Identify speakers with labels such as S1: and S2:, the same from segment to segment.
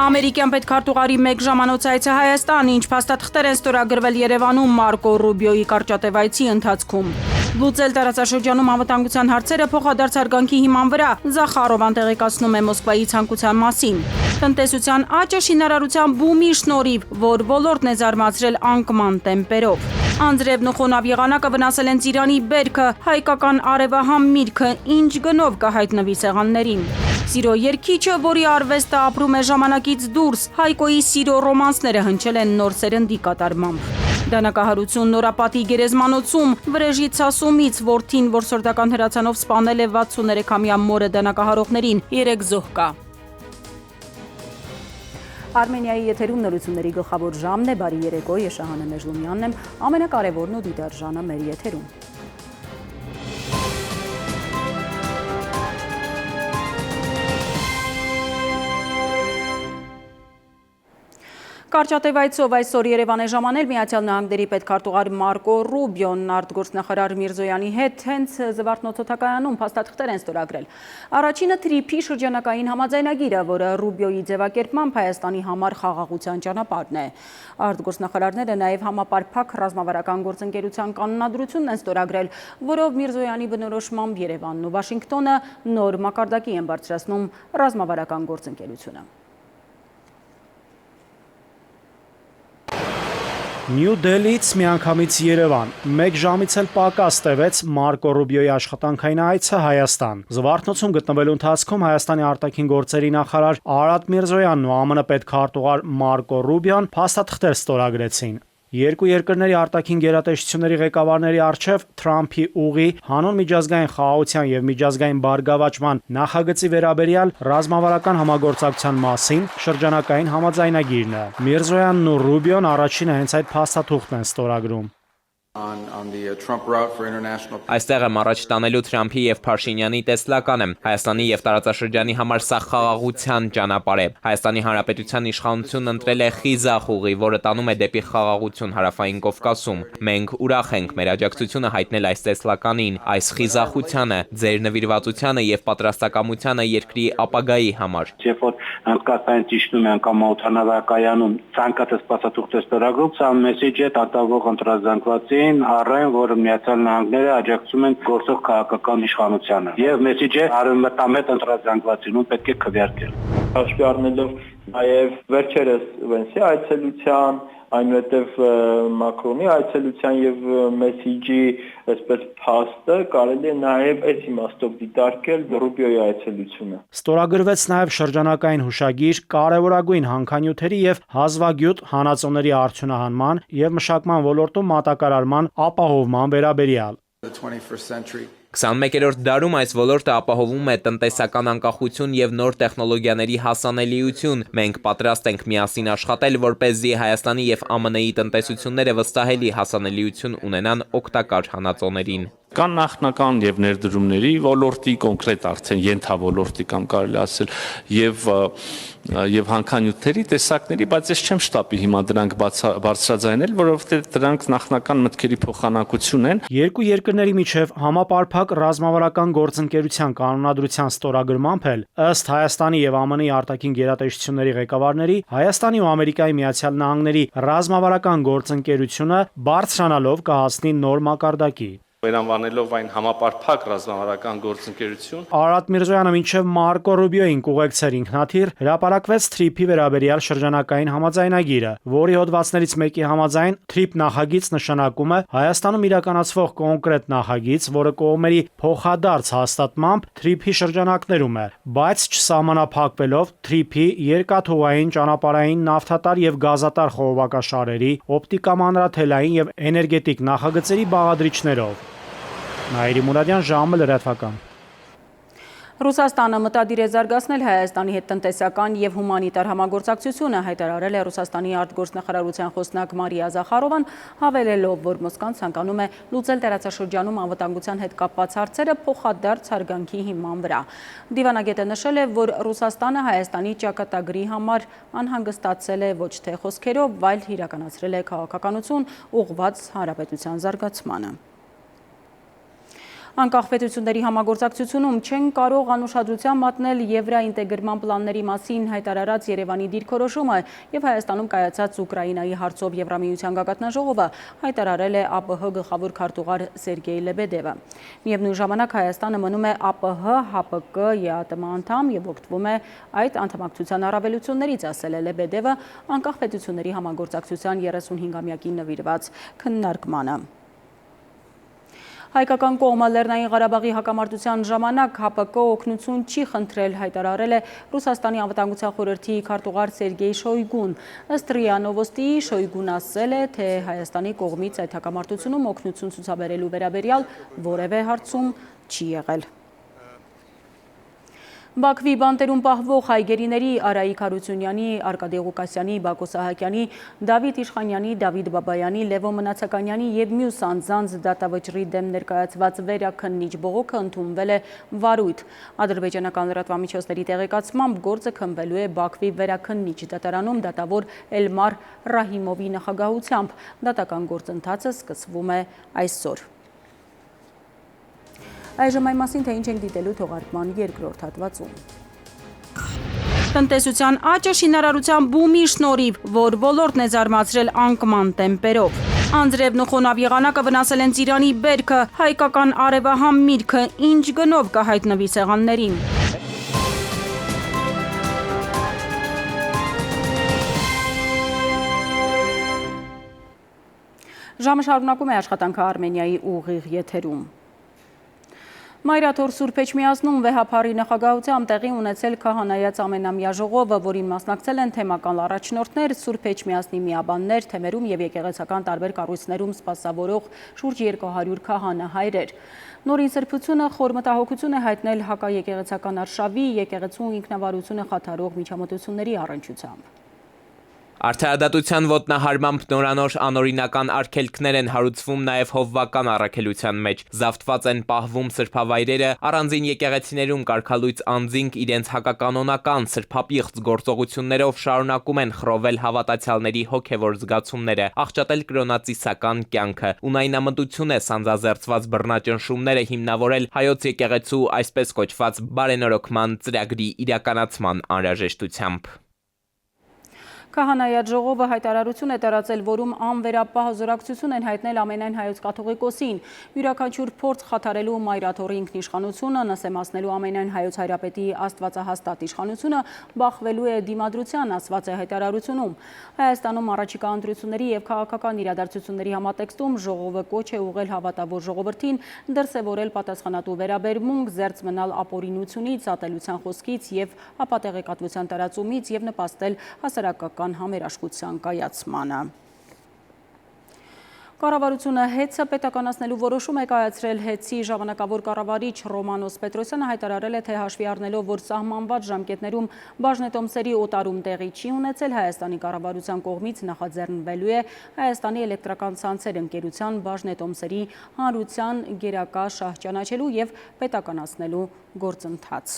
S1: Ամերիկյան պետքարտուղարի մեկ ժամանոց այցը Հայաստան, ինչ փաստաթղթեր են ստորագրվել Երևանում Մարկո Ռուբիոյի կարճատև այցի ընթացքում։ Լուծել տարածաշրջանում անվտանգության հարցերը փոխադարձ հարգանքի հիման վրա, Զախարովան տեղեկացնում է Մոսկվայի ցանկության մասին։ Տնտեսության աճը շինարարության բումի շնորհիվ, որ ոլորտն է զարմացրել անկման տեմպերով։ Անձրևն ու խոնավ եղանակը վնասել են Ծիրանի բերքը, հայկական արևահամ միրգը ինչ գնով կհայտնվի սեղաններին։ Սիրո երգիչը, որի արվեստը ապրում է ժամանակից դուրս, Հայկոյի սիրո ռոմանսները հնչել են նոր սերնդի կատարմամբ։ Դանակահարություն Նորապատի գերեզմանոցում, Վրեժի ցասումից որդին, որ սրտական հրացանով սպանել է 63-ամյա մորը դանակահարողներին, 3 զոհ կա։ Արմենիայի եթերում նորությունների գլխավոր ժամն է, բարի երեկո, ես Շահանե Մեժլումյանն եմ, ամենակարևորն ու դիտարժանը մեր եթերում։ Կարճատև այցով այսօր Երևան է ժամանել Միացյալ Նահանգների պետքարտուղար Մարկո Ռուբիոն արտգործնախարար Միրզոյանի հետ հենց Զվարթնոցոթակայանում փաստաթղթեր են ստորագրել։ Առաջինը թրիփի շրջանակային համաձայնագիրը, որը Ռուբիոյի ձևակերպմամբ Հայաստանի համար խաղաղության ճանապարհն է։ Արտգործնախարարները նաև համապարփակ ռազմավարական գործընկերության կանոնադրությունն են ստորագրել, որով Միրզոյանի բնորոշմամբ Երևանն ու Վաշինգտոնը նոր մակարդակի են բարձրացնում ռազմավարական գործընկերությունը։
S2: Նյու Դելիից միանգամից Երևան, մեկ ժամից էլ պակաս տևեց Մարկո Ռուբիոյի աշխատանքային այցը Հայաստան։ Զվարթնոցում գտնվելու ընթացքում Հայաստանի արտաքին գործերի նախարար Արադ Միրզոյանն ու ԱՄՆ պետքարտուղար Մարկո Ռուբիոն փաստաթղթեր ստորագրեցին։ Երկու երկրների արտաքին գերատեսչությունների ղեկավարների առջև Թրամփի ուղի հանուն միջազգային խաղաղության եւ միջազգային բարգավաճման նախագծի վերաբերյալ ռազմավարական համագործակցության մասին շրջանակային համաձայնագիրն է։ Միրզոյանն ու Ռուբիոն առաջինը հենց այդ փաստաթուղթն են ստորագրում։
S3: Այստեղ եմ առաջ տանելու Թրամփի եւ Փաշինյանի տեսլականը։ Հայաստանի եւ տարածաշրջանի համար սա խաղաղության ճանապարհ է։ Հայաստանի Հանրապետության իշխանությունն ընտրել է խիզախ ուղի, որը տանում է դեպի խաղաղություն Հարավային Կովկասում։ Մենք ուրախ ենք մեր աջակցությունը հայտնել այս տեսլականին, այս խիզախությանը, ձեր նվիրվածությանը եւ պատրաստակամությանը երկրի ապագայի համար։
S4: Երբ որ հնդկաստանից իջնում են կամ օդանավակայանում ցանկացած փաստաթուղթ ստորագրում, սա մեսեջ է տատավող ընտրազանգվածի առայն, որ Միացյալ Նահանգները աջակցում են գործող քաղաքական իշխանությանը։ Եվ մեսեջը արևմտամետ ընտրազանգվածին պետք է քվեարկել։
S5: Հաշվի առնելով նաև վերջերս Վենսի այցելության, այնուհետև Մակրոնի այցելության եւ մեսեջի այսպես փաստը կարելի է նաև այս իմաստով դիտարկել Ռուբիոյի այցելությունը։
S2: Ստորագրվեց նաև շրջանակային հուշագիր կարևորագույն հանքանյութերի եւ հազվագյուտ հանածոների արդյունահանման եւ մշակման ոլորտում մատակարարման ապահովման վերաբերյալ։
S3: 21-րդ դարում այս ոլորտը ապահովում է տնտեսական անկախություն եւ նոր տեխնոլոգիաների հասանելիություն։ Մենք պատրաստ ենք միասին աշխատել, որպեսզի Հայաստանի եւ ԱՄՆ-ի տնտեսությունները վստահելի հասանելիություն ունենան օգտակար հանածոներին։
S6: Կան նախնական եւ ներդրումների ոլորտի, կոնկրետ արդեն ենթավորորտի կամ կարելի ասել եւ հանքանյութերի տեսակների, բայց ես չեմ շտապի հիմա դրանք բարձրաձայնել, որովհետեւ դրանք նախնական մտքերի փոխանակություն են։
S2: Երկու երկրների միջև համապարփակ ռազմավարական գործընկերության կանոնադրության ստորագրմամբ էլ ըստ Հայաստանի եւ ԱՄՆ-ի արտաքին գերատեսչությունների ղեկավարների Հայաստանի ու Ամերիկայի Միացյալ Նահանգների ռազմավարական գործընկերությունը բարձրանալով կհասնի նոր մակարդակի։
S6: Վերանվանելով այն համապարփակ ռազմավարական գործընկերություն։
S2: Արադ Միրզոյանը մինչև Մարկո Ռուբիոյին կուղեկցեր ինքնաթիռ հրապարակվեց թրիփի վերաբերյալ շրջանակային համաձայնագիրը, որի հոդվածներից մեկի համաձայն թրիփ նախագիծ նշանակում է Հայաստանում իրականացվող կոնկրետ նախագիծ, որը կողմերի փոխադարձ հաստատմամբ թրիփի շրջանակներում է, բայց չսահմանափակվելով թրիփի երկաթուղային, ճանապարհային, նավթատար եւ գազատար խողովակաշարերի, օպտիկամանրաթելային եւ էներգետիկ նախագծերի բաղադրիչներով։ Նաիրի Մուրադյան, ժամը լրատվական։
S1: Ռուսաստանը մտադիր է զարգացնել Հայաստանի հետ տնտեսական եւ հումանիտար համագործակցությունը, հայտարարել է Ռուսաստանի արտգործնախարարության խոսնակ Մարիա Զախարովան, հավելելով, որ Մոսկվան ցանկանում է լուծել տարածաշրջանում անվտանգության հետ կապված հարցերը փոխադարձ հարգանքի հիման վրա։ Դիվանագետը նշել է, որ Ռուսաստանը Հայաստանի ճակատագրի համար անհանգստացել է ոչ թե խոսքերով, այլ իրականացրել է քաղաքականություն ուղղված հանրապետության զարգացմանը։ Անկախ պետությունների համագործակցությունում չեն կարող անուշադրության մատնել եվրաինտեգրման պլանների մասին հայտարարած Երևանի դիրքորոշումը եւ Հայաստանում կայացած Ուկրաինայի հարցով Եվրամիության գագաթնաժողովը հայտարարել է ԱՊՀ գլխավոր քարտուղար Սերգեյ Լեբեդևը։ Միևնույն ժամանակ Հայաստանը մնում է ԱՊՀ, ՀԱՊԿ, ԵԱՏՄ անդամ եւ օգտվում է այդ անդամակցության առավելություններից, ասել է Լեբեդևը անկախ պետությունների համագործակցության 35-ամյակին նվիրված քննարկմանը։ Հայկական կողմը Լեռնային Ղարաբաղի հակամարտության ժամանակ ՀԱՊԿ օգնություն չի խնդրել, հայտարարել է Ռուսաստանի անվտանգության խորհրդի քարտուղար Սերգեյ Շոյգուն։ Ըստ ՌԻԱ Նովոստիի Շոյգուն ասել է, թե Հայաստանի կողմից այդ հակամարտությունում օգնություն ցուցաբերելու վերաբերյալ որևէ հարցում չի եղել։ Բաքվի բանտերում պահվող հայգերիների Արայիկ Հարությունյանի, Արկադի Ղուկասյանի, Բակո Սահակյանի, Դավիթ Իշխանյանի, Դավիթ Բաբայանի, Լևո Մնացականյանի եւ մյուս անձանց դատավճռի դեմ ներկայացված վերաքննիչ բողոքը ընդունվել է վարույթ։ Ադրբեջանական լրատվամիջոցների տեղեկացմամբ գործը քննվելու է Բաքվի վերաքննիչ դատարանում դատավոր Էլմար Ռահիմովի նախագահությամբ։ Դատական գործընթացը սկսվում է այսօր։ Այժմ այն մասին, թե ինչ ենք դիտելու թողարկման երկրորդ հատվածում։ Տնտեսության աճը շինարարության բումի շնորհիվ, որ ոլորտն է զարմացրել անկման տեմպերով։ Անձրևն ու խոնավ եղանակը վնասել են Ծիրանի բերքը, հայկական արևահամ միրգը ինչ գնով կհայտնվի սեղաններին։ Ժամը շարունակում է աշխատանքը Արմենիայի ուղիղ եթերում։ Մայրաթոր Սուրբ Էջմիածնում վեհափարի նախագահությամբ տեղի ունեցել քահանայաց ամենամյա ժողովը, որին մասնակցել են թեմական առաջնորդներ, Սուրբ Էջմիածնի միաբաններ, թեմերում եւ եկեղեցական տարբեր կառույցներում սպասավորող շուրջ 200 քահանա-հայրեր։ Նորին սրբությունը խոր մտահոգություն է հայտնել հակաեկեղեցական արշավի, եկեղեցու ինքնավարությունը խաթարող միջամտությունների առնչությամբ։
S3: Արդարադատության ոտնահարմամբ նորանոր անօրինական արգելքներ են հարուցվում նաև հովվական առաքելության մեջ։ Զավթված են պահվում սրբավայրերը, առանձին եկեղեցիներում կարգալույծ անձինք իրենց հակականոնական սրբապիղծ գործողություններով շարունակում են խռովել հավատացյալների հոգևոր զգացումները, աղճատել կրոնածիսական կյանքը։ Ունայնամտություն է սանձազերծված բռնաճնշումները հիմնավորել հայոց եկեղեցու այսպես կոչված բարենորոգման ծրագրի իրականացման անհրաժեշտությամբ։
S1: Քահանայաց ժողովը հայտարարություն է տարածել, որում անվերապահ զորակցություն են հայտնել ամենայն հայոց կաթողիկոսին։ Յուրաքանչյուր փորձ խաթարելու Մայրաթորի ինքնիշխանությունը, նսեմացնելու ամենայն հայոց հայրապետի աստվածահաստատ իշխանությունը բախվելու է դիմադրության, ասված է հայտարարությունում։ Հայաստանում առաջիկա ընտրությունների եւ քաղաքական իրադարձությունների համատեքստում ժողովը կոչ է ուղղել հավատավոր ժողովրդին դրսևորել պատասխանատու վերաբերմունք, զերծ մնալ ապօրինությունից, ատելության խոսքից եւ ապատեղեկատվության տարածումից եւ նպաստել հասարակական համերաշխության կայացմանը։ Կառավարությունը ՀԵՑ-ը պետականացնելու որոշում է կայացրել ՀԵՑ-ի ժամանակավոր կառավարիչ Ռոմանոս Պետրոսյանը հայտարարել է, թե հաշվի առնելով, որ սահմանված ժամկետներում բաժնետոմսերի օտարում տեղի չի ունեցել, Հայաստանի կառավարության կողմից նախաձեռնվելու է Հայաստանի էլեկտրական ցանցեր ընկերության բաժնետոմսերի հանրության գերակա շահ ճանաչելու եւ պետականացնելու գործընթաց։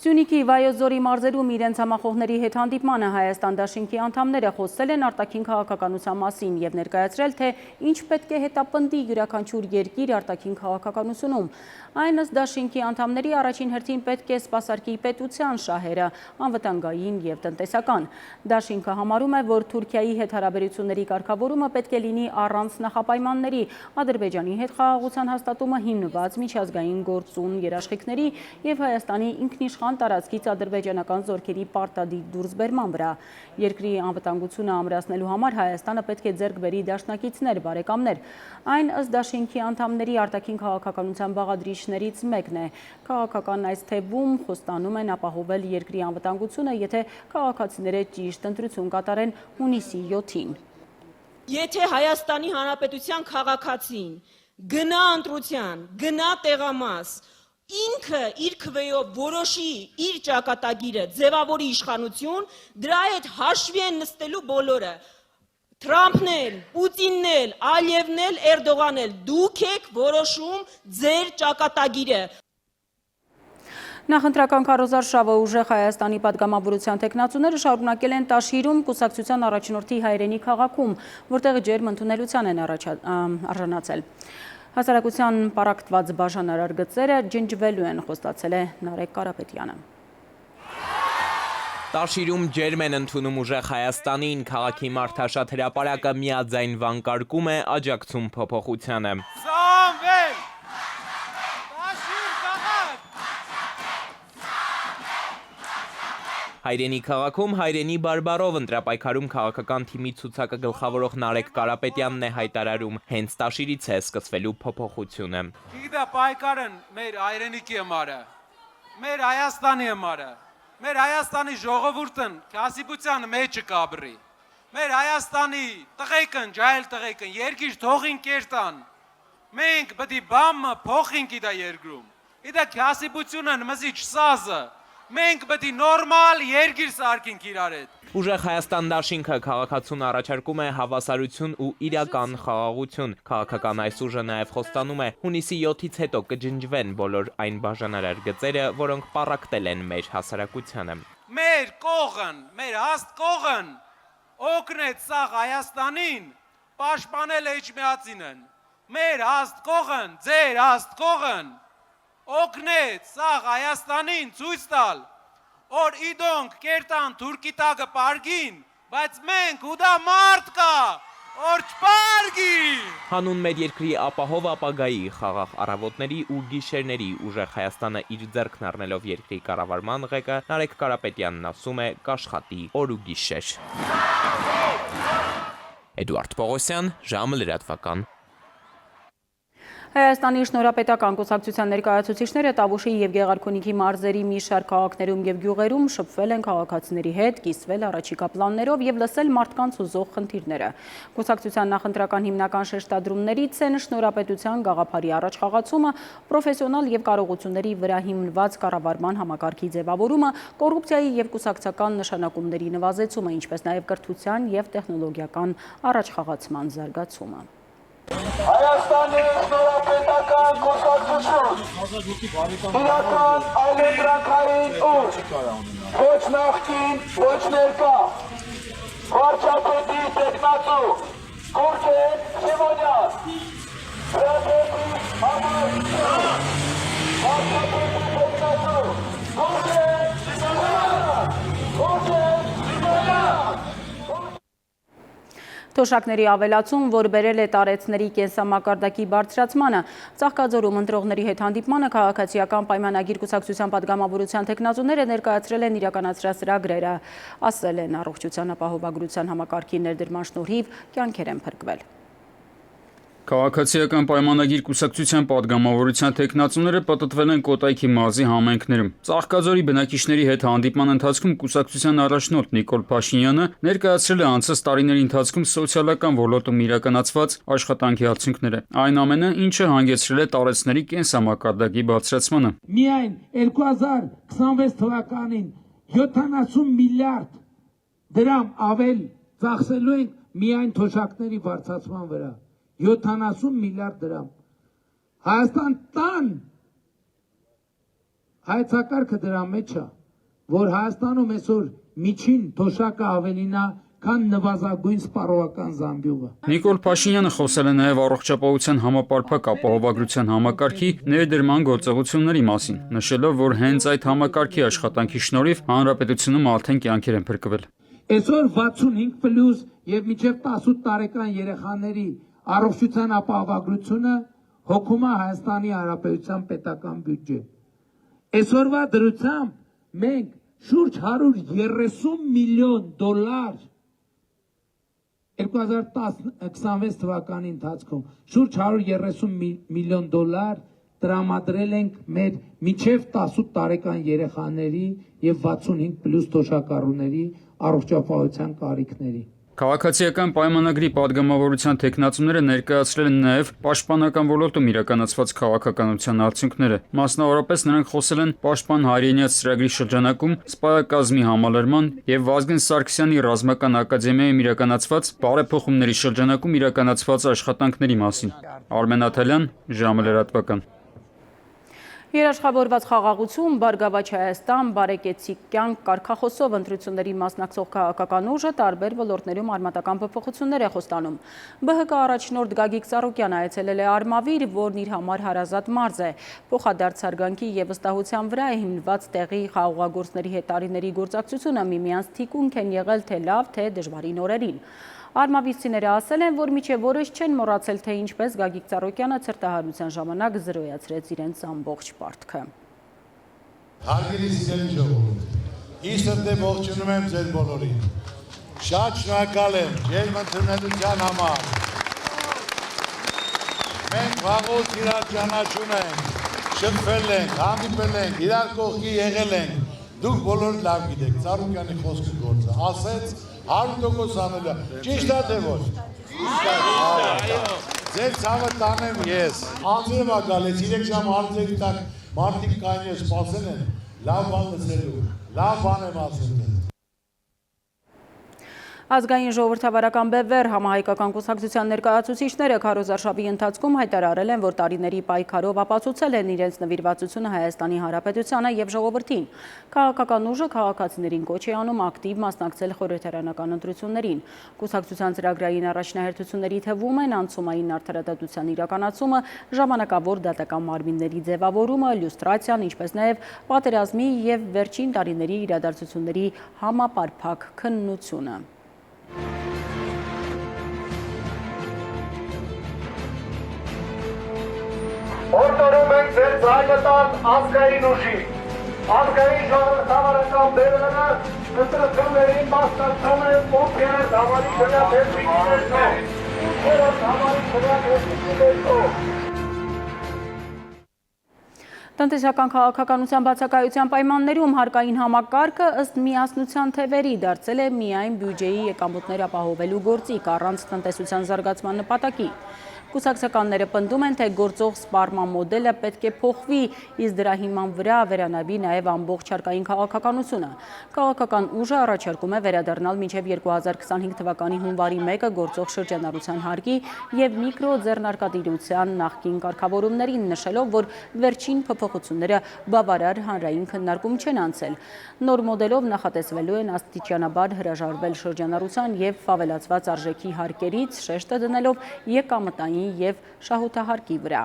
S1: Սյունիքի Վայոց-Ձորի մարզերում իրենց համախոհների հետ հանդիպմանը Հայաստան դաշինքի անդամները խոսել են արտաքին քաղաքականության մասին եւ ներկայացրել, թե ինչ պետք է հետապնդի յուրաքանչյուր երկիր արտաքին քաղաքականությունում։ Այն ըստ դաշինքի անդամների առաջին հերթին պետք է սպասարկի պետության շահերը, անվտանգային եւ տնտեսական։ Դաշինքը համարում է, որ Թուրքիայի հետ հարաբերությունների կարգավորումը պետք է լինի առանց նախապայմանների, Ադրբեջանի հետ խաղաղության հաստատումը հիմնված միջազգային գործուն երաշխիքների եւ Հայաստանի ինքնիշխան տարածքից ադրբեջանական զորքերի պարտադիր դուրսբերման վրա։ Երկրի անվտանգությունը ամրացնելու համար Հայաստանը պետք է ձեռք բերի դաշնակիցներ, բարեկամներ։ Այն ըստ դաշինքի անդամների արտաքին քաղաքականության բաղադրիչներից մեկն է։ Քաղաքական այս թևում խոստանում են ապահովել երկրի անվտանգությունը, եթե քաղաքացիները ճիշտ ընտրություն կատարեն հունիսի 7-ին։
S7: Եթե Հայաստանի Հանրապետության քաղաքացին գնա ընտրության, գնա տեղամաս, ինքը իր քվեով որոշի իր ճակատագիրը, ձևավորի իշխանություն, դրա հետ հաշվի են նստելու բոլորը։ Թրամփն էլ, Պուտինն էլ, Ալիևն էլ, Էրդողանն էլ, դուք եք որոշում ձեր ճակատագիրը։
S1: Նախընտրական քարոզարշավը ուժեղ Հայաստանի պատգամավորության տեխնացուները շարունակել են Տաշիրում կուսակցության առաջնորդի հայրենի քաղաքում, որտեղ ջերմ ընդունելության են արժանացել։ Հասարակության պառակտված բաժանարար գծերը ջնջվելու են, խոստացել է Նարեկ Կարապետյանը։
S3: Տաշիրում ջերմ են ընդունում ուժեղ Հայաստանին, քաղաքի մարդաշատ հրապարակը միաձայն վանկարկում է, աջակցում փոփոխությանը։ Հայրենի քաղաքում հայրենի բարբարով ընտրապայքարում քաղաքական թիմի ցուցակը գլխավորող Նարեկ Կարապետյանն է հայտարարում, հենց Տաշիրից է սկսվելու փոփոխությունը։
S8: Գիտե պայքարն մեր հայրենիքի համար է, մեր Հայաստանի համար է, մեր Հայաստանի ժողովուրդն քասիբության մեջը կաբրի, մեր Հայաստանի տղեկն, ջահել տղեկն երկիր թողին կերտան, մենք պետք է բամը փոխենք իդա երկրում, իդա քասիբությունը մզիչ սազը, մենք պետք է նորմալ երկիր սարքենք իրար հետ։
S3: Ուժեղ Հայաստան դաշինքը քաղաքացուն առաջարկում է հավասարություն ու իրական խաղաղություն։ Քաղաքական այս ուժը նաև խոստանում է հունիսի 7-ից հետո կջնջվեն բոլոր այն բաժանարար գծերը, որոնք պառակտել են մեր հասարակությանը։
S8: Մեր կողն, մեր հաստ կողն օգնեց սա Հայաստանին պաշտպանել Էջմիածինն։ Մեր հաստ կողն, ձեր հաստ կողն օգնեց սա Հայաստանին ցույց տալ, որ իդոնք կերտան թուրքի տակը պարգին, բայց մենք ու դա մարդ կա, որ չպարգի։
S3: Հանուն մեր երկրի ապահով ապագայի, խաղաղ առավոտների ու գիշերների ուժեղ Հայաստանը իր ձեռքն առնելով երկրի կառավարման ղեկը Նարեկ Կարապետյանն ասում է կաշխատի օր ու գիշեր։ Էդուարդ Պողոսյան, ժամը լրատվական։
S1: Հայաստանի շնորհապետական կուսակցության ներկայացուցիչները Տավուշի և Գեղարքունիքի մարզերի մի շարք քաղաքներում և գյուղերում շփվել են քաղաքացիների հետ, կիսվել առաջիկա պլաններով և լսել մարդկանց հուզող խնդիրները։ Կուսակցության նախընտրական հիմնական շեշտադրումներից են շնորհապետության գաղափարի առաջխաղացումը, պրոֆեսիոնալ և կարողությունների վրա հիմնված կառավարման համակարգի ձևավորումը, կոռուպցիայի և կուսակցական նշանակումների նվազեցումը, ինչպես նաև կրթության և տեխնոլոգիական առաջխաղացման զարգացումը։
S9: Հայաստանի շնորհապետական կուսակցություն իրական այլընտրանքային ուժ, ոչ նախկին, ոչ ներկա, վարչապետի տեխնացու, Գուրգեն Սիմոնյան, վրացեպի համայնքան, վարչապետի տեխնացու, Գուրգեն Սիմոնյան, Գուրգեն Սիմոնյան։
S1: Թոշակների ավելացում, որ բերել է տարեցների կենսամակարդակի բարձրացմանը, Ծաղկաձորում ընտրողների հետ հանդիպմանը քաղաքացիական պայմանագիր կուսակցության պատգամավորության տեխնացուները ներկայացրել են իրականացրած ծրագրերը, ասել են առողջության ապահովագրության համակարգի ներդրման շնորհիվ կյանքեր են փրկվել։
S10: Քաղաքացիական պայմանագիր կուսակցության պատգամավորության տեխնացուները պատտվել են Կոտայքի մարզի համայնքներում։ Ծաղկաձորի բնակիչների հետ հանդիպման ընթացքում կուսակցության առաջնորդ Նիկոլ Փաշինյանը ներկայացրել է անցած տարիների ընթացքում սոցիալական ոլորտում իրականացված աշխատանքի արդյունքները։ Այն ամենը, ինչը հանգեցրել է տարեցների կենսամակարդակի բարձրացմանը։
S11: Միայն 2026 թվականին 70 միլիարդ դրամ ավել ծախսելու ենք միայն թոշակների բարձրացման վրա։ 70 միլիարդ դրամ։ Հայաստան տան հայցակարգը դրա մեջ է, որ Հայաստանում այսօր միջին թոշակը ավելինա, քան նվազագույն սպառողական զամբյուղը։
S10: Նիկոլ Փաշինյանը խոսել է նաև առողջապահության համապարփակ ապահովագրության համակարգի ներդրման գործողությունների մասին, նշելով, որ հենց այդ համակարգի աշխատանքի շնորհիվ հանրապետությունում արդեն կյանքեր են փրկվել։
S11: Այսօր 65+ եւ մինչեւ 18 տարեկան երեխաների առողջության ապահովագրությունը հոգում է Հայաստանի Հանրապետության պետական բյուջե։ Այսօրվա դրությամբ մենք շուրջ 130 միլիոն դոլար 2026 թվականի ընթացքում շուրջ 130 միլիոն դոլար տրամադրել ենք մեր մինչև 18 տարեկան երեխաների եւ 65+ թոշակառուների առողջապահության կարիքների։
S10: Քաղաքացիական պայմանագրի պատգամավորության տեխնացուները ներկայացրել են նաև պաշտպանական ոլորտում իրականացված քաղաքականության արդյունքները։ Մասնավորապես նրանք խոսել են Պաշտպան հայրենիաց ծրագրի շրջանակում սպայակազմի համալրման եւ Վազգեն Սարգսյանի ռազմական ակադեմիայում իրականացված բարեփոխումների շրջանակում իրականացված աշխատանքների մասին։ Արմեն Աթալյան, ժամը լրատվական։
S1: Երաշխավորված խաղաղություն, Բարգավաճ Հայաստան, բարեկեցիկ կյանք կարգախոսով ընտրությունների մասնակցող քաղաքական ուժը տարբեր ոլորտներում արմատական փոփոխություններ է խոստանում։ ԲՀԿ առաջնորդ Գագիկ Ծառուկյանը այցելել է Արմավիր, որն իր համար հարազատ մարզ է։ Փոխադարձ հարգանքի և վստահության վրա է հիմնված տեղի խաղաղագործների հետ տարիների գործակցությունը միմյանց թիկունք են եղել թե լավ, թե դժվարին օրերին։ Արմավիրցիները ասել են, որ մինչև օրս չեն մոռացել, թե ինչպես Գագիկ Ծառուկյանը ցրտահարության ժամանակ զրոյացրեց իրենց ամբողջ պարտքը։
S12: Հարգելի սիրելի ժողովուրդ, իստեղ ողջունում եմ ձեր բոլորին։ Շատ շնորհակալ եմ ջերմ ընդունելության համար։ Մենք վաղուց իրար ճանաչում ենք, շփվել ենք, հանդիպել ենք, իրար կողքի եղել ենք։ Դուք բոլորը լավ գիտեք, Ծառուկյանի խոսքը գործը, ասեց 100% անելա, ճիշտ է թե ոչ։ Ձեր ցավը տանեմ ես։ Անձրևա գալեց 3 ժամ արձերի տակ մարդիկ կային ես սպասել են, լավ բան լսելու, լավ բան եմ ասել։
S1: Ազգային ժողովրդավարական բևեռ համահայկական կուսակցության ներկայացուցիչները քարոզարշավի ընթացքում հայտարարել են, որ տարիների պայքարով ապացուցել են իրենց նվիրվածությունը Հայաստանի Հանրապետությանը եւ ժողովրդին։ Քաղաքական ուժը քաղաքացիներին կոչ է անում ակտիվ մասնակցել խորհրդարանական ընտրություններին։ Կուսակցության ծրագրային առաջնահերթությունների թվում են անցումային արդարադատության իրականացումը, ժամանակավոր դատական մարմինների ձևավորումը, լյուստրացիան, ինչպես նաեւ պատերազմի եւ վերջին տարիների իրադարձությունների համապարփակ քննությունը։
S9: Օրդորում ենք ձեր ձայնտան ազգային ուժի, ազգային ժողովրդավարական բևեռը ընտրություններին մասնակցում է 8-րդ համարի քննադատություններով։
S1: Տնտեսական քաղաքականության բացակայության պայմաններում հարկային համակարգը ըստ միասնության թևերի դարձել է միայն բյուջեի եկամուտներ ապահովելու գործիք առանց տնտեսության զարգացման նպատակի։ Կուսակցականները պնդում են, թե գործող սպառման մոդելը պետք է փոխվի, իսկ դրա հիման վրա վերանավի նաև ամբողջ հարկային քաղաքականությունը։ Քաղաքական ուժը առաջարկում է վերադառնալ մինչև 2025 թվականի հունվարի 1-ը գործող շրջանառության հարկի եւ միկրոձեռնարկատիրության նախկին կարգավորումներին, նշելով, որ վերջին փոփոխությունները բավարար հանրային քննարկում չեն անցել։ Նոր մոդելով նախատեսվելու են աստիճանաբար հրաժարվել շրջանառության եւ ավելացված արժեքի հարկերից, շեշտը դնելով եկամտային եւ շահութահարկի վրա։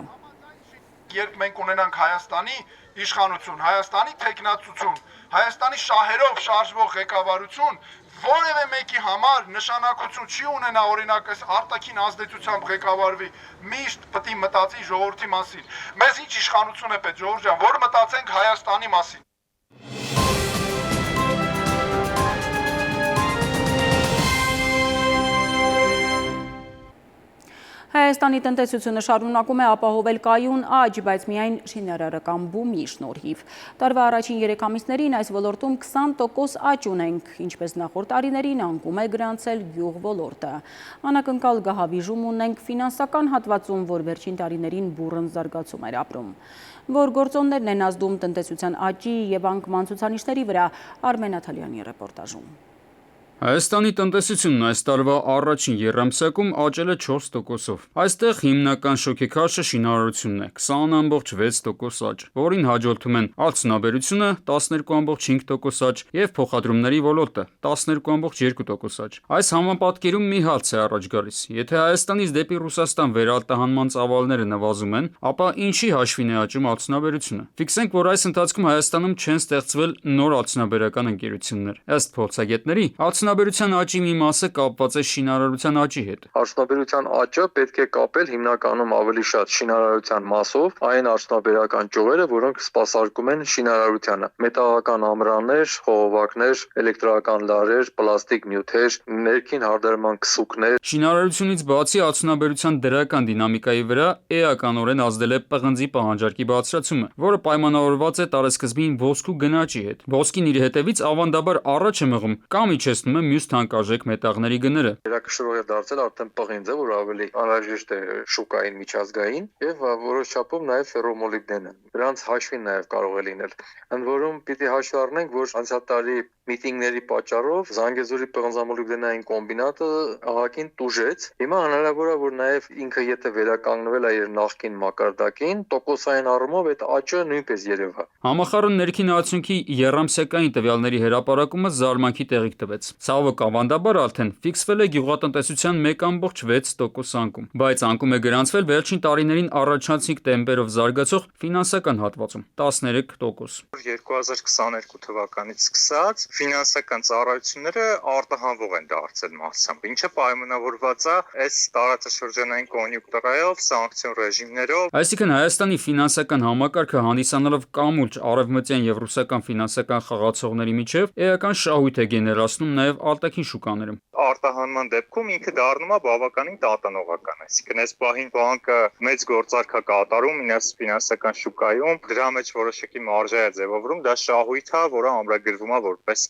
S13: Երբ մենք ունենանք Հայաստանի իշխանություն, Հայաստանի թեկնածություն, Հայաստանի շահերով շարժվող ղեկավարություն, որևէ մեկի համար նշանակություն չի ունենա օրինակ այս արտաքին ազդեցությամբ ղեկավարվի, միշտ պետք է մտածի ժողովրդի մասին։ Մեզ ինչ իշխանություն է պետք, ժողովուրդ ջան, որ մտածենք Հայաստանի մասին։
S1: Հայաստանի տնտեսությունը շարունակում է ապահովել կայուն աճ, բայց միայն շինարարական բումի շնորհիվ։ Տարվա առաջին 3 ամիսներին այս ոլորտում 20% աճ ունենք, ինչպես նախորդ տարիներին անկում է գրանցել գյուղ ոլորտը։ Անակնկալ գահավիժում ունենք ֆինանսական հատվածում, որ վերջին տարիներին բուռն զարգացում էր ապրում։ Որ գործոններն են ազդում տնտեսության աճի եւ անկման ցուցանիշների վրա, Արմեն Աթալյանի ռեպորտաժում։
S10: Հայաստանի տնտեսությունն այս տարվա առաջին եռամսյակում աճել է 4%-ով։ Այստեղ հիմնական շոկեքաշը շինարարությունն է՝ 20.6% աճ, որին հաջորդում են արդյունաբերությունը 12.5% աճ եւ փոխադրումների ոլորտը 12.2% աճ։ Այս համապատկերում մի հարց է առաջ գալիս. եթե Հայաստանից դեպի Ռուսաստան վերարտահանման ծավալները նվազում են, ապա ինչի հաշվին է աճում արդյունաբերությունը։ Ֆիքսենք, որ այս ընթացքում Հայաստանում չեն ստեղծվել նոր արդյունաբերական ընկերություններ։ Ըստ փորձագետների, արդյունաբերության աճի մի մասը կապված է շինարարության աճի հետ։
S5: Արդյունաբերության աճը պետք է կապել հիմնականում ավելի շատ շինարարության մասով, այն արդյունաբերական ճյուղերը, որոնք սպասարկում են շինարարությանը։ Մետաղական ամրաններ, խողովակներ, էլեկտրական լարեր, պլաստիկ նյութեր, ներքին հարդարման քսուկներ։
S10: Շինարարությունից բացի արդյունաբերության դրական դինամիկայի վրա էականորեն ազդել է պղնձի պահանջարկի բարձրացումը, որը պայմանավորված է տարեսկզբին ոսկու գնաճի հետ։ Ոսկին իր հետևից ավանդաբար առաջ է մղում կամ իջեցնում է մյուս թանկարժեք մետաղների գները։
S5: Վերակշռող է դարձել արդեն պղինձը, որ ավելի անհրաժեշտ է շուկային միջազգային, եւ որոշ չափով նաեւ ֆերոմոլիբդենը։ Դրանց հաշվին նաեւ կարող է լինել։ Ընդ որում պիտի հաշվի առնենք, որ անցյալ տարի
S14: միտինգների պատճառով Զանգեզուրի պղնձամոլիբդենային կոմբինատը ահագին տուժեց։ Հիմա հնարավոր է, որ նաև ինքը եթե վերականգնվել է իր նախկին մակարդակին, տոկոսային առումով այդ աճը նույնպես երևա։
S10: Համախառն ներքին արդյունքի երամսյակային տվյալների հրապարակումը զարմանքի տեղիք տվեց։ Ցավոք ավանդաբար արդեն ֆիքսվել է գյուղատնտեսության 1.6% անկում, բայց անկում է գրանցվել վերջին տարիներին առաջացիկ տեմպերով զարգացող ֆինանսական հատվածում 13%։
S14: 2022 թվականից սկսած ֆինանսական ծառայությունները արտահանվող են դարձել մասամբ, ինչը պայմանավորված է այս տարածաշրջանային կոնյուկտուրայով, սանկցիոն ռեժիմներով։
S10: Այսինքն Հայաստանի ֆինանսական համակարգը հանդիսանալով կամուրջ արևմտյան եւ ռուսական ֆինանսական խաղացողների միջև էական շահույթ է գեներացնում նաեւ արտաքին շուկաներում։
S14: Արտահանման դեպքում ինքը դառնում է բավականին տատանողական, այսինքն այս պահին բանկը մեծ գործարք է կատարում ֆինանսական շուկայում, դրա մեջ որոշակի մարժա է ձևավորում, դա շահույթ է, որը ամրագրվում է որպես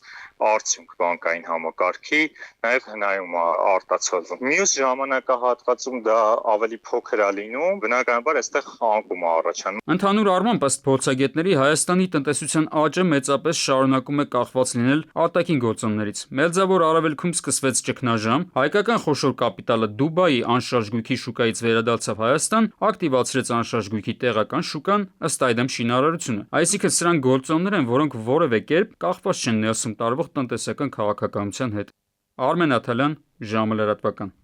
S14: արդյունք բանկային համակարգի, նաև հնայում է արտացոլվում։ Մյուս ժամանակահատվածում դա ավելի փոքր է լինում, բնականաբար այստեղ անկում է առաջանում։
S10: Ընդհանուր առմամբ ըստ փորձագետների Հայաստանի տնտեսության աճը մեծապես շարունակում է կախված լինել արտաքին գործոններից։ Մերձավոր Արևելքում սկսվեց ճգնաժամ, հայկական խոշոր կապիտալը Դուբայի անշարժ գույքի շուկայից վերադարձավ Հայաստան, ակտիվացրեց անշարժ գույքի տեղական շուկան, ըստ այդմ շինարարությունը։ Այսինքն սրանք գործոններ են, որոնք որևէ կերպ կախված չեն ներսում տարվող տնտեսական քաղաքականության հետ։ Արմեն Աթալյան, ժամը լրատվական։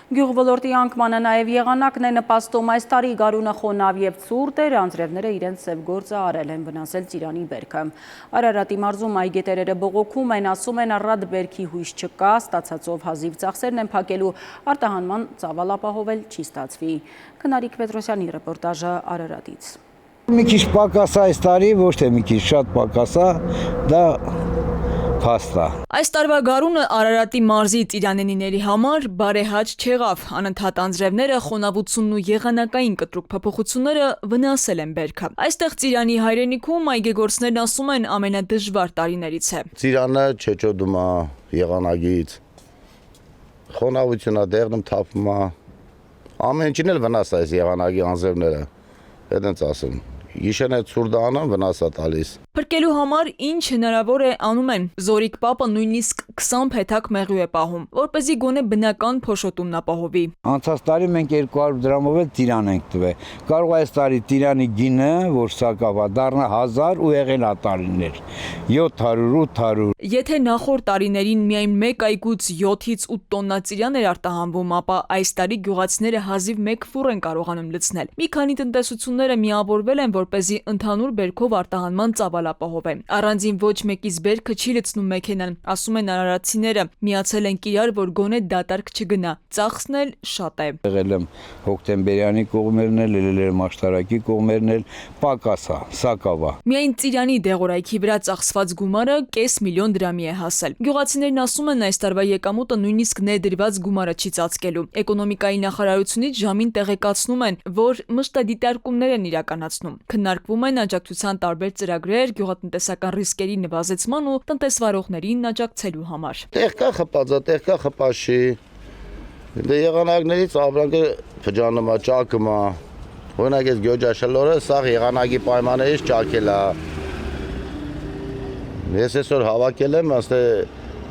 S1: Գյուղոլորտի անկմանը նաև եղանակն է նպաստում այս տարի գարունը խոնավ և ցուրտ էր, անձրևները իրենց սև գործը արել են, վնասել Ծիրանի բերքը։ Արարատի մարզում այգետերերը բողոքում են, ասում են առատ բերքի հույս չկա, ստացածով հազիվ ծախսերն են փակելու, արտահանման ծավալ ապահովել չի ստացվի։ Քնարիկ Պետրոսյանի ռեպորտաժը Արարատից։
S15: Մի քիչ պակաս է այս տարի, ոչ թե մի քիչ, շատ պակաս է, դա փաստա։
S16: Այս տարվա գարունը Արարատի մարզի ծիրանենիների համար բարեհաճ չեղավ։ Անընդհատ անձրևները, խոնավությունն ու եղանակային կտրուկ փոփոխությունները վնասել են բերքը։ Այստեղ Ծիրանի հայրենիքում այգեգործներն ասում են ամենադժվար տարիներից է։
S15: Ծիրանը չեչոդում է եղանագից, խոնավությունն է դեղնում թափում է, ամեն ինչին էլ վնաս է այս եղանագի անձրևները, այդ ենք ասում։ Գիշերն է ցուրտ անում, վնաս է տալիս։
S16: Փրկելու համար ինչ հնարավոր է անում են։ Զորիկ պապը նույնիսկ 20 փեթակ մեղու է պահում, որպեսզի գոնե բնական փոշոտումն ապահովի։
S15: Անցած տարի մենք 200 դրամով էլ տիրան ենք տվել։ Կարող է այս տարի տիրանի գինը, որ սակավ է, դառնա 1000 ու եղել է տարիներ 700, 800։
S16: Եթե նախորդ տարիներին միայն մեկ այգուց 7-ից 8 տոննա ծիրան էր արտահանվում, ապա այս տարի գյուղացիները հազիվ 1 ֆուռ են կարողանում լցնել։ Մի քանի տնտեսությունները միավորվել են, որպեսզի ընդհանուր բերքով արտահանման ծավալ ապահովեն։ Առանձին ոչ մեկից բերքը չի լցնում մեքենան, ասում են արարատցիները, միացել են իրար, որ գոնե դատարկ չգնա։ Ծախսն էլ շատ է։
S15: Եղել եմ հոկտեմբերյանի կողմերն էլ, ելել եմ աշտարակի կողմերն էլ, պակաս է, սակավ է։
S16: Միայն Ծիրանի դեղորայքի վրա ծախսված գումարը կես միլիոն դրամի է հասել։ Գյուղացիներն ասում են այս տարվա եկամուտը նույնիսկ ներդրված գումարը չի ծածկելու։ Էկոնոմիկայի նախարարությունից ժամին տեղեկացնում են, որ մշտադիտարկումներ են իրականացնում։ Քննարկվում են աջակցության տարբեր ծրագրեր գյուղատնտեսական ռիսկերի նվազեցման ու տնտեսվարողներին աջակցելու համար։
S15: Տեղ կա խփածա, տեղ կա խփաշի։ Դե եղանակներից ապրանքը փճանում է, ճակում է։ Օրինակ այս գյուջաշլորը սա եղանակի պայմաններից ճակել է։ Ես այսօր հավաքել եմ, ասե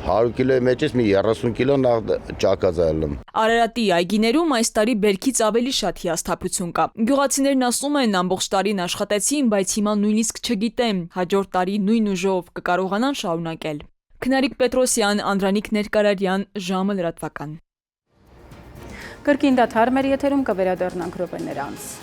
S15: 100 կիլոյի մեջից մի 30 կիլո նախ ճակած եմ։
S16: Արարատի այգիներում այս տարի բերքից ավելի շատ հիասթափություն կա։ Գյուղացիներն ասում են ամբողջ տարին աշխատեցին, բայց հիմա նույնիսկ չգիտեն, հաջորդ տարի նույն ուժով կկարողանան շարունակել։ Քնարիկ Պետրոսյան, Անդրանիկ Ներկարարյան, ժամը լրատվական։
S1: Կրկին դադար մեր եթերում կվերադառնանք րոպեներ անց։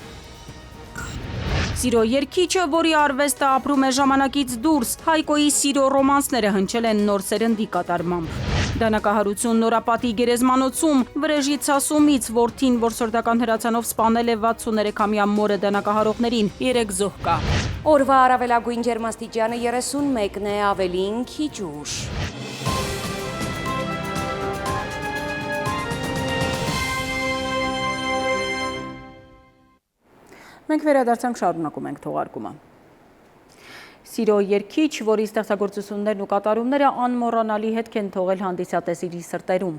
S1: Սիրո երգիչը, որի արվեստը ապրում է ժամանակից դուրս, Հայկոյի սիրո ռոմանսները հնչել են նոր սերնդի կատարմամբ։ Դանակահարություն Նորապատի գերեզմանոցում վրեժի ցասումից որդին որսորդական հրացանով սպանել է 63-ամյա մորը դանակահարողներին 3 զոհ կա։
S17: Օրվա առավելագույն ջերմաստիճանը 31-ն է, ավելին քիչ ուշ։
S1: Մենք վերադարձանք, շարունակում ենք թողարկումը։ Սիրո երգիչ, որի ստեղծագործություններն ու կատարումները անմոռանալի հետք են թողել հանդիսատեսերի սրտերում։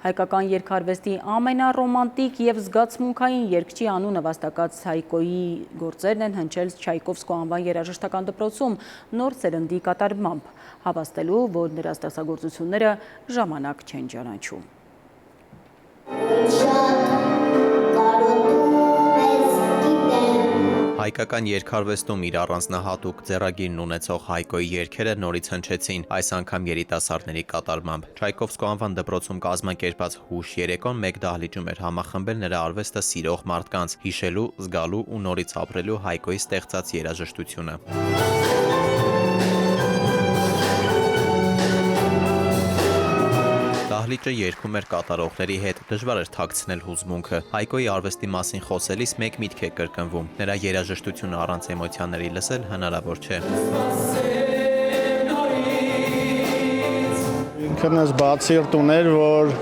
S1: Հայկական երգարվեստի ամենառոմանտիկ եւ զգացմունքային երգչի անունը վաստակած Հայկոյի գործերն են հնչել Չայկովսկու անվան երաժշտական դպրոցում նոր սերնդի կատարմամբ, հավաստելու, որ նրա ստեղծագործությունները ժամանակ չեն ճանաչում։
S18: Հայկական երգարվեստում իր առանձնահատուկ ձեռագիրն ունեցող Հայկոյի երգերը նորից հնչեցին, այս անգամ երիտասարդների կատարմամբ։ Չայկովսկու անվան դպրոցում կազմակերպած հուշ երեկոն մեկ դահլիճում էր համախմբել նրա արվեստը սիրող մարդկանց, հիշելու, զգալու ու նորից ապրելու Հայկոյի ստեղծած երաժշտությունը։ Դահլիճը երգում էր կատարողների հետ, դժվար էր թաքցնել հուզմունքը։ Հայկոյի արվեստի մասին խոսելիս մեկ միտք է կրկնվում. նրա երաժշտությունը առանց էմոցիաների լսել հնարավոր չէ։
S19: Ինքն էս բացիրտ ուներ, որ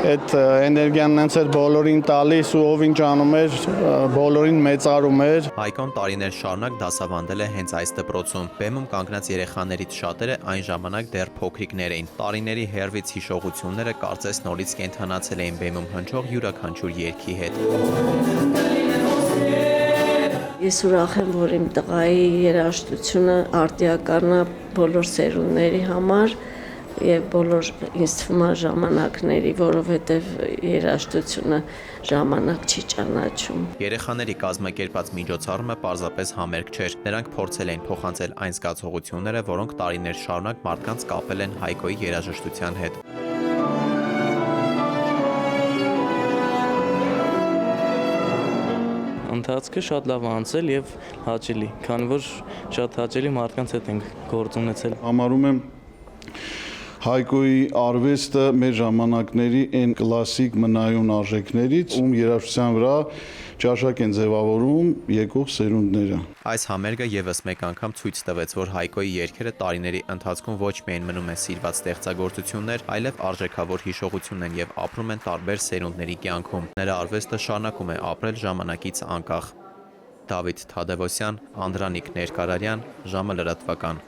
S19: այդ էներգիան նենց էր բոլորին տալիս ու ով ինչ անում էր, բոլորին մեծարում էր։
S18: Հայկոն տարիներ շարունակ դասավանդել է հենց այս դպրոցում։ Բեմում կանգնած երեխաներից շատերը այն ժամանակ դեռ փոքրիկներ էին։ Տարիների հերվից հիշողությունները կարծես նորից կենդանացել էին բեմում հնչող յուրաքանչյուր երգի հետ։
S20: Ես ուրախ եմ, որ իմ տղայի երաժշտությունը արտիական է բոլոր սերունդների համար եւ բոլոր ինձ թվում է ժամանակների, որովհետեւ երաժշտությունը ժամանակ չի ճանաչում։
S18: Երեխաների կազմակերպած միջոցառումը պարզապես համերգ չէր։ Նրանք փորձել էին փոխանցել այն զգացողությունները, որոնք տարիներ շարունակ մարդկանց կապել են Հայկոյի երաժշտության հետ։
S21: Ընթացքը շատ լավ անցել եւ հաճելի, քանի որ շատ հաճելի մարդկանց հետ ենք գործ ունեցել։
S19: Համարում եմ Հայկոյի արվեստը մեր ժամանակների այն կլասիկ մնայուն արժեքներից, ում երաժշտության վրա ճաշակ են ձևավորում եկող սերունդները։
S18: Այս համերգը եւս մեկ անգամ ցույց տվեց, որ Հայկոյի երգերը տարիների ընթացքում ոչ միայն մնում են սիրված ստեղծագործություններ, այլև արժեքավոր հիշողություն են եւ ապրում են տարբեր սերունդների կյանքում։ Նրա արվեստը շարունակում է ապրել ժամանակից անկախ։ Դավիթ Թադևոսյան, Անդրանիկ Ներկարարյան, ժամը լրատվական։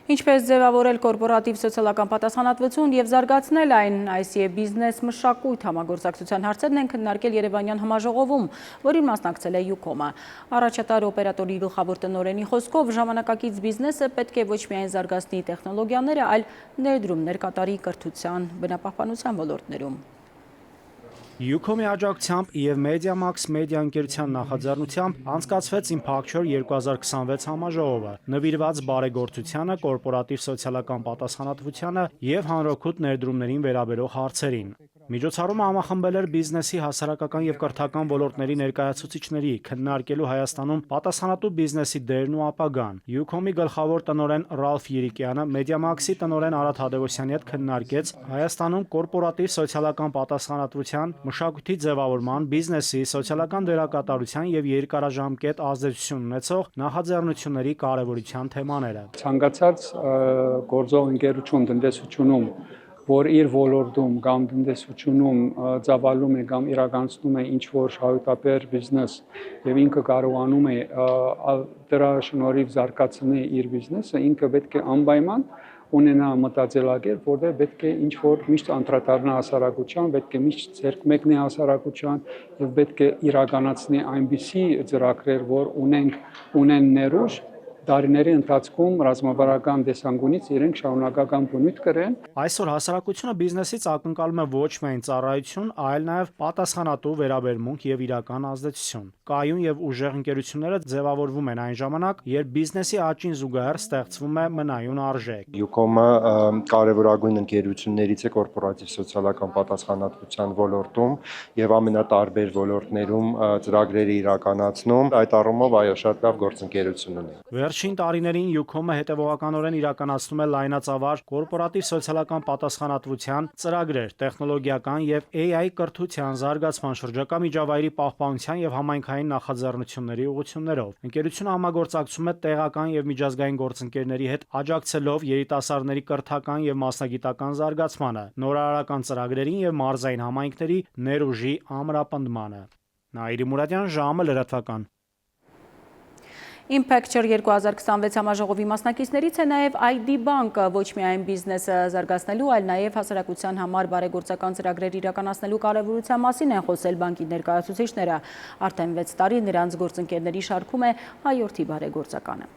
S1: Ինչպես ձևավորել կորպորատիվ սոցիալական պատասխանատվություն եւ զարգացնել այն, այս եւ բիզնես մշակույթ համագործակցության հարցերն են քննարկել Երևանյան համաժողովում, որին մասնակցել է Յուկոմը։ Առաջատար օպերատորի գլխավոր տնօրենի խոսքով ժամանակակից բիզնեսը պետք է ոչ միայն զարգացնի տեխնոլոգիաները, այլ ներդրումներ կատարի կրթության, բնապահպանության ոլորտներում։
S2: Յուկոմի աջակցությամբ եւ Մեդիամաքս մեդիա ընկերության նախաձեռնությամբ անցկացվեց Impact 2026 համաժողովը, նվիրված բարեգործությանը, կորպորատիվ սոցիալական պատասխանատվությանը եւ հանրօգուտ ներդրումներին վերաբերող հարցերին։ Միջոցառումը համախմբել էր բիզնեսի հասարակական եւ կրթական ոլորտների ներկայացուցիչների, քննարկելու Հայաստանում պատասխանատու բիզնեսի դերն ու ապագան։ Յուկոմի գլխավոր տնօրեն Ռալֆ Երիկյանը Մեդիամաքսի տնօրեն Արադ Հադևոսյանի հետ քննարկեց Հայաստանում կորպորատիվ սոցիալական պատասխանատվության, մշակույթի ձևավորման, բիզնեսի, սոցիալական դերակատարության եւ երկարաժամկետ ազդեցություն ունեցող նախաձեռնությունների կարեւորության թեմաները։
S22: Ցանկացած գործող ընկերություն տնտեսությունում, որ իր ոլորտում կամ տնտեսությունում ծավալում է կամ իրականացնում է ինչ-որ շահութաբեր բիզնես եւ ինքը կարողանում է դրա շնորհիվ զարգացնել իր բիզնեսը, ինքը պետք է անպայման ունենա մտածելակերպ, որտեղ պետք է ինչ-որ միշտ անդրադառնա հասարակության, պետք է միշտ ձեռք մեկնի հասարակության եւ պետք է իրականացնի այնպիսի ծրագրեր, որ ունեն ներուժ Տարիների ընթացքում ռազմավարական տեսանկյունից իրենք շարունակական բնույթ կրեն։
S2: Այսօր հասարակությունը բիզնեսից ակնկալում է ոչ միայն ծառայություն, այլ նաև պատասխանատու վերաբերմունք եւ իրական ազդեցություն։ Կայուն եւ ուժեղ ընկերությունները ձևավորվում են այն ժամանակ, երբ բիզնեսի աճին զուգահեռ ստեղծվում է մնայուն արժեք։
S23: Յուկոմը կարևորագույն ընկերություններից է կորպորատիվ սոցիալական պատասխանատվության ոլորտում եւ ամենատարբեր ոլորտներում ծրագրերի իրականացնում։ Այդ առումով այո, շատ լավ գործընկերություն ունի։
S2: Վերջին տարիներին Յուկոմը հետևողականորեն իրականացնում է լայնածավալ կորպորատիվ սոցիալական պատասխանատվության ծրագրեր, տեխնոլոգիական եւ AI կրթության զարգացման, շրջակա միջավայրի պահպանության եւ համայնքային նախաձեռնությունների ուղղություններով։ Ընկերությունը համագործակցում է տեղական եւ միջազգային գործընկերների հետ, աջակցելով երիտասարդների կրթական եւ մասնագիտական զարգացմանը, նորարարական ծրագրերին եւ մարզային համայնքների ներուժի ամրապնդմանը։ Նաիրի Մուրադյան, ժամը լրատվական։
S1: Impacture 2026 համաժողովի մասնակիցներից է նաև ID բանկը, ոչ միայն բիզնեսը զարգացնելու, այլ նաև հասարակության համար բարեգործական ծրագրեր իրականացնելու կարևորության մասին են խոսել բանկի ներկայացուցիչները։ Արդեն 6 տարի նրանց գործընկերների շարքում է հայորդի բարեգործականը։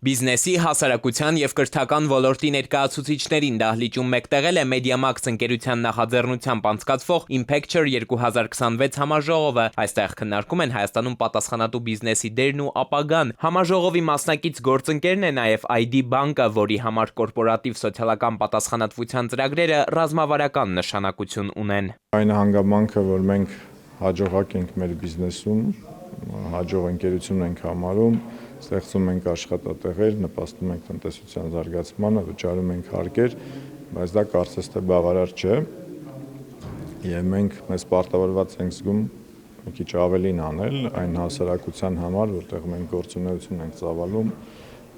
S3: Բիզնեսի, հասարակության և կրթական ոլորտի ներկայացուցիչներին դահլիճում մեկտեղել է Mediamax ընկերության նախաձեռնությամբ անցկացվող Impacture 2026 համաժողովը։ Այստեղ քննարկում են Հայաստանում պատասխանատու բիզնեսի դերն ու ապագան։ Համաժողովի մասնակից գործընկերն է նաև ID բանկը, որի համար կորպորատիվ սոցիալական պատասխանատվության ծրագրերը ռազմավարական նշանակություն ունեն։
S4: Այն հանգամանքը, որ մենք հաջողակ ենք մեր բիզնեսում, հաջող ընկերություն ենք համարում, ստեղծում ենք աշխատատեղեր, նպաստում ենք տնտեսության զարգացմանը, վճարում ենք հարկեր, բայց դա կարծես թե բավարար չէ։ Եվ մենք մեզ պարտավորված ենք զգում մի քիչ ավելին անել այն հասարակության համար, որտեղ մենք գործունեություն ենք ծավալում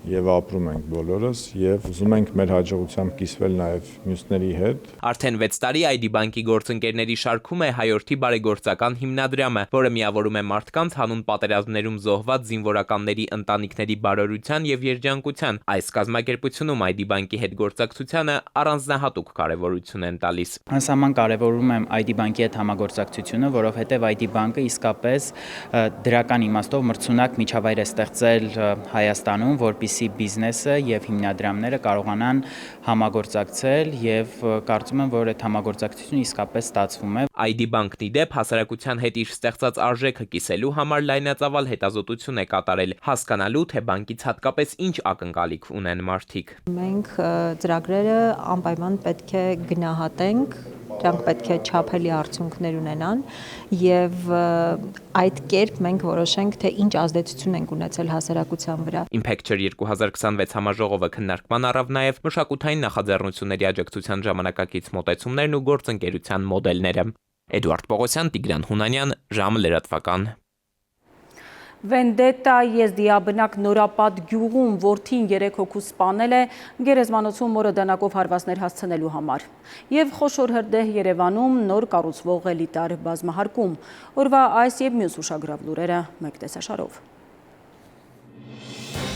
S4: եւ ապրում ենք բոլորս եւ ուզում ենք մեր հաջողությամբ կիսվել նաեւ մյուսների հետ։
S3: Արդեն 6 տարի ID բանկի գործընկերների շարքում է հայորդի բարեգործական հիմնադրամը, որը միավորում է մարդկանց հանուն պատերազմներում զոհված զինվորականների ընտանիքների բարօրության եւ երջանկության։ Այս կազմակերպությունում ID բանկի հետ գործակցությանը առանձնահատուկ կարեւորություն են տալիս։
S6: Անսահման կարևորում եմ ID բանկի հետ համագործակցությունը, որովհետեւ ID բանկը իսկապես դրական իմաստով մրցունակ միջավայր է ստեղծել Հայաստանում, որպեսզի բիզնեսը եւ հիմնադրամները կարողանան համագործակցել եւ կարծում եմ, որ այդ համագործակցությունը իսկապես ստացվում է։
S3: ID բանկն ի դեպ հասարակության հետ իր ստեղծած արժեքը կիսելու համար լայնածավալ հետազոտություն է կատարել, հասկանալու թե բանկից հատկապես ինչ ակնկալիք ունեն մարդիկ։
S7: Մենք ծրագրերը անպայման պետք է գնահատենք, դրանք պետք է չափելի արդյունքներ ունենան եւ այդ կերպ մենք որոշենք, թե ինչ ազդեցություն ենք ունեցել հասարակության վրա։
S3: Impacture 2026 համաժողովը քննարկման առավ նաև մշակութային նախաձեռնությունների աջակցության ժամանակակից մոտեցումներն ու գործընկերության մոդելները։ Էդուարդ Պողոսյան, Տիգրան Հունանյան, ժամը լրատվական։
S1: Վենդետա եզդիաբնակ նորապատ գյուղում որդին 3 հոգու սպանել է գերեզմանոցում մորը դանակով հարվածներ հասցնելու համար։ Եվ խոշոր հրդեհ Երևանում նոր կառուցվող էլիտար բազմահարկում։ Օրվա այս եւ մյուս ուշագրավ լուրերը մեկ տեսաշարով։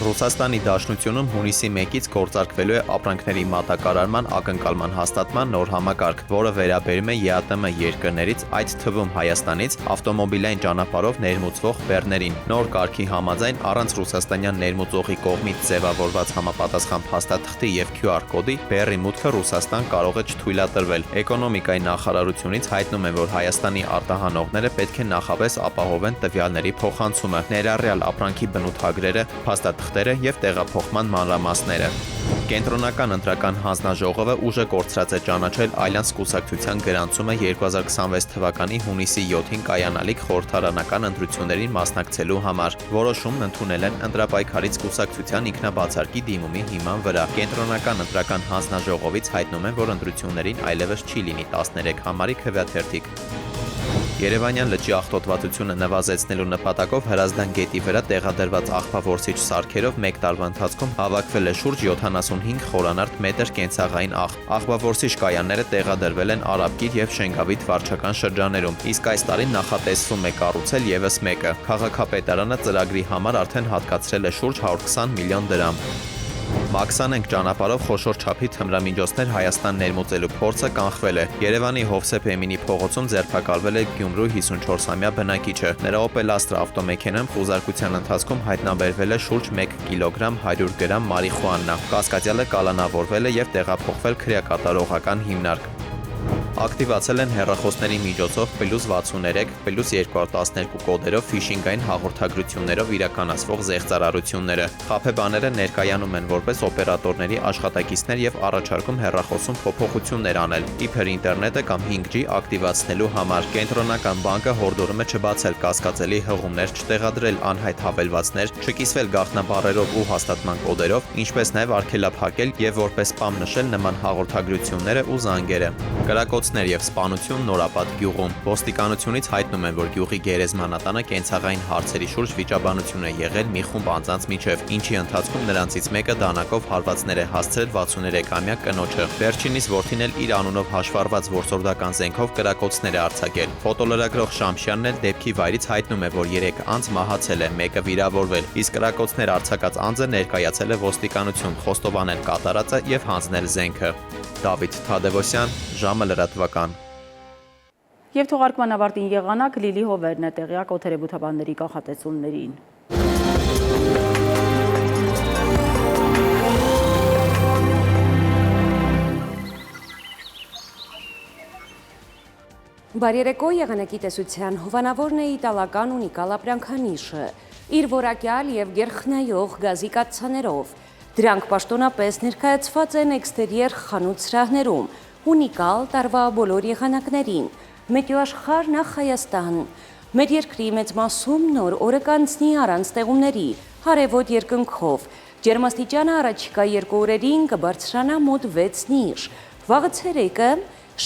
S18: Ռուսաստանի Դաշնությունում հունիսի 1-ից գործարկվելու է ապրանքների մատակարարման ակնկալման հաստատման նոր համակարգ, որը վերաբերում է ԵԱՏՄ երկրներից, այդ թվում Հայաստանից, ավտոմոբիլային ճանապարհով ներմուծվող բեռներին։ Նոր կարգի համաձայն առանց ռուսաստանյան ներմուծողի կողմից ձևավորված համապատասխան փաստաթղթի եւ QR կոդի բեռի մուտքը Ռուսաստան կարող է չթույլատրվել։ Էկոնոմիկայի նախարարությունից հայտնում են, որ Հայաստանի արտահանողները պետք է նախապես ապահովեն տվյալների փոխանցումը, ներառյալ ապրանքի բնութագրերը, փաստաթղթերը եւ տեղափոխման մանրամասները։ Կենտրոնական ընտրական հանձնաժողովը ուժը կորցրած է ճանաչել Ալյանս կուսակցության գրանցումը 2026 թվականի հունիսի 7-ին կայանալիք խորհրդարանական ընտրություններին մասնակցելու համար։ Որոշումն ընդունել են ընտրապայքարից կուսակցության ինքնաբացարկի դիմումի հիման վրա։ Կենտրոնական ընտրական հանձնաժողովից հայտնում են, որ ընտրություններին այլևս չի լինի 13 համարի քվեաթերթիկ։ Երևանյան լճի աղտոտվածությունը նվազեցնելու նպատակով Հրազդան գետի վրա տեղադրված աղբավորիչ սարքերով 1 տարվա ընթացքում հավաքվել է շուրջ 75 խորանարդ մետր կենցաղային աղբ։ Աղբավորիչ կայանները տեղադրվել են Արաբկիր եւ Շենգավիթ վարչական շրջաներում, իսկ այս տարի նախատեսվում է կառուցել եւս մեկը։ Քաղաքապետարանը ծրագրի համար արդեն հատկացրել է շուրջ 120 միլիոն դրամ։ Մաքսանենք ճանապարհով խոշոր չափի թմրամիջոցներ Հայաստան ներմուծելու փորձը կանխվել է։ Երևանի Հովսեփ Էմինի փողոցում ձերբակալվել է Գյումրու 54-ամյա բնակիչը։ Նրա Opel Astra ավտոմեքենան խուզարկության ընթացքում հայտնաբերվել է շուրջ 1 կիլոգրամ 100 գրամ մարիխուանա։ Կասկածյալը կալանավորվել է եւ տեղափոխվել քրեակատարողական հիմնարկ։ Ակտիվացել են հեռախոսների միջոցով +63, +212 կոդերով ֆիշինգային հաղորդագրություններով իրականացվող զեղծարարությունները։ Խաբեբաները ներկայանում են որպես օպերատորների աշխատակիցներ եւ առաջարկում հեռախոսում փոփոխություններ անել, իբր ինտերնետը կամ 5G ակտիվացնելու համար։ Կենտրոնական բանկը հորդորում է չբացել կասկածելի հղումներ, չտեղադրել անհայտ հավելվածներ, չկիսվել գաղտնաբառերով ու հաստատման կոդերով, ինչպես նաեւ արգելափակել եւ որպես spam նշել նման հաղորդագրությունները ու զանգերը։ Կրակոց կրակոցներ եւ սպանություն Նորապատ գյուղում։ Ոստիկանությունից հայտնում են, որ գյուղի գերեզմանատանը կենցաղային հարցերի շուրջ վիճաբանություն է եղել մի խումբ անձանց միջև, ինչի ընթացքում նրանցից մեկը դանակով հարվածներ է հասցրել 63-ամյա կնոջը։ Վերջինիս որդին էլ իր անունով հաշվառված որսորդական զենքով կրակոցներ է արձակել։ Ֆոտոլրագրող Շամշյանն էլ դեպքի վայրից հայտնում է, որ 3 անձ մահացել է, մեկը վիրավորվել, իսկ կրակոցներ արձակած անձը ներկայացել է ոստիկանություն, խոստովանել կատարածը եւ հանձնել զենքը։ Դավիթ Թադևոսյան, ժամը լրատվական։
S1: Եվ թողարկման ավարտին եղանակ Լիլի Հովերն է տեղյակ օթերեբութաբանների կանխատեսումներին։
S17: Բարերեկո եղանակի տեսության հովանավորն է իտալական ունիկալ ապրանքանիշը, իր որակյալ և գերխնայող գազի կաթսաներով։ Դրանք պաշտոնապես ներկայացված են էքստերիեր խանութ սրահներում, ունիկալ տարվա բոլոր եղանակներին, Մետեոաշխարհ նախ Հայաստան։ Մեր երկրի մեծ մասում նոր օրը կանցնի առանց ստեղումների, հարևոտ երկնքով։ Ջերմաստիճանը առաջիկա 2 օրերին կբարձրանա մոտ 6-ն։ Վաղը ցերեկը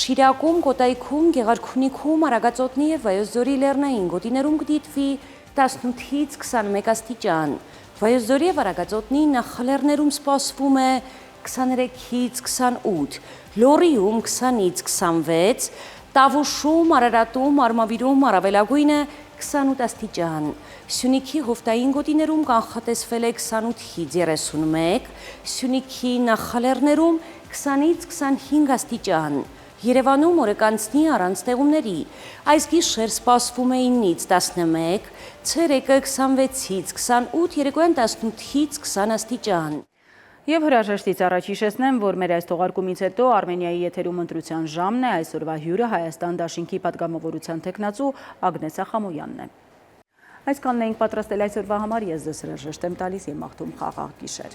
S17: Շիրակում, Կոտայքում, Գեղարքունիքում, Արագածոտնի և Վայոց ձորի լեռնային գոտիներում կդիտվի 18-ից 21 աստիճան։ Վայոց ձորի և Արագածոտնի նախալեռներում սպասվում է 23-ից 28, Լոռիում 20-ից 26, Տավուշում, Արարատում, Արմավիրում առավելագույնը 28 աստիճան։ Սյունիքի հովտային գոտիներում կանխատեսվել է 28-ից 31, Սյունիքի նախալեռներում 20-ից 25 աստիճան։ Երևանում օրը կանցնի առանց ստեղումների, այս գիշեր սպասվում է 9-ից 11, ցերեկը 26-ից 28, երեկոյան 18-ից 20 աստիճան։
S1: Եվ հրաժեշտից առաջ հիշեցնեմ, որ մեր այս թողարկումից հետո Արմենիայի եթերում ընտրության ժամն է, այսօրվա հյուրը Հայաստան դաշինքի պատգամավորության թեկնածու Ագնես Ախամոյանն է։ Այսքանն էինք պատրաստել այսօրվա համար, ես ձեզ հրաժեշտ եմ տալիս և մաղթում խաղաղ գիշեր։